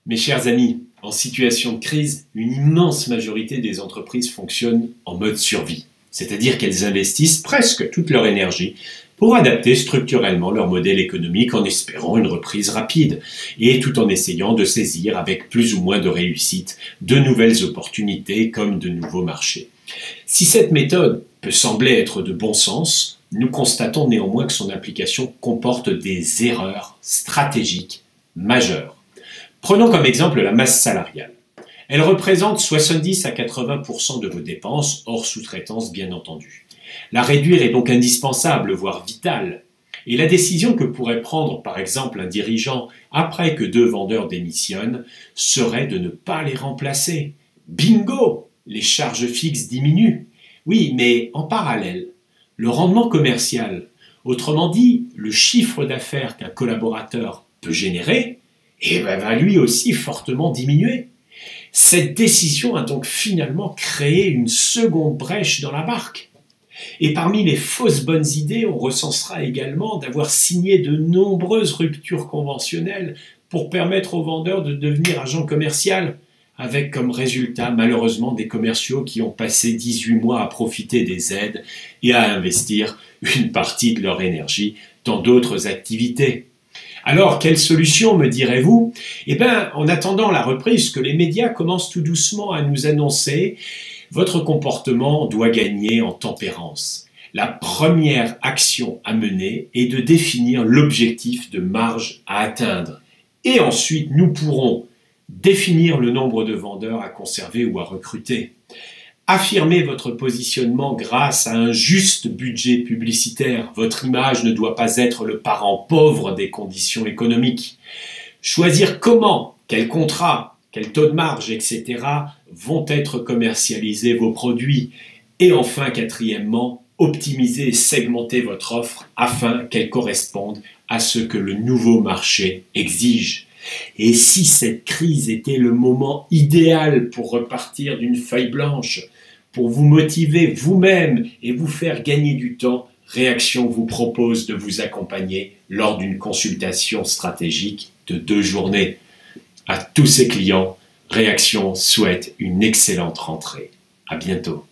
Mes chers amis, en situation de crise, une immense majorité des entreprises fonctionnent en mode survie, c'est-à-dire qu'elles investissent presque toute leur énergie pour adapter structurellement leur modèle économique en espérant une reprise rapide, et tout en essayant de saisir avec plus ou moins de réussite de nouvelles opportunités comme de nouveaux marchés. Si cette méthode peut sembler être de bon sens, nous constatons néanmoins que son application comporte des erreurs stratégiques majeures. Prenons comme exemple la masse salariale. Elle représente 70 à 80% de vos dépenses, hors sous-traitance bien entendu. La réduire est donc indispensable, voire vitale. Et la décision que pourrait prendre par exemple un dirigeant après que 2 vendeurs démissionnent serait de ne pas les remplacer. Bingo! Les charges fixes diminuent. Oui, mais en parallèle, le rendement commercial, autrement dit le chiffre d'affaires qu'un collaborateur peut générer, va lui aussi fortement diminuer. Cette décision a donc finalement créé une seconde brèche dans la barque. Et parmi les fausses bonnes idées, on recensera également d'avoir signé de nombreuses ruptures conventionnelles pour permettre aux vendeurs de devenir agents commerciaux, avec comme résultat malheureusement des commerciaux qui ont passé 18 mois à profiter des aides et à investir une partie de leur énergie dans d'autres activités. Alors, quelle solution, me direz-vous? En attendant la reprise que les médias commencent tout doucement à nous annoncer, votre comportement doit gagner en tempérance. La première action à mener est de définir l'objectif de marge à atteindre. Et ensuite, nous pourrons définir le nombre de vendeurs à conserver ou à recruter. Affirmez votre positionnement grâce à un juste budget publicitaire. Votre image ne doit pas être le parent pauvre des conditions économiques. Choisir comment, quel contrat, quel taux de marge, etc. vont être commercialisés vos produits. Et enfin, quatrièmement, optimiser et segmenter votre offre afin qu'elle corresponde à ce que le nouveau marché exige. Et si cette crise était le moment idéal pour repartir d'une feuille blanche, pour vous motiver vous-même et vous faire gagner du temps, Réaction vous propose de vous accompagner lors d'une consultation stratégique de 2 journées. À tous ses clients, Réaction souhaite une excellente rentrée. À bientôt.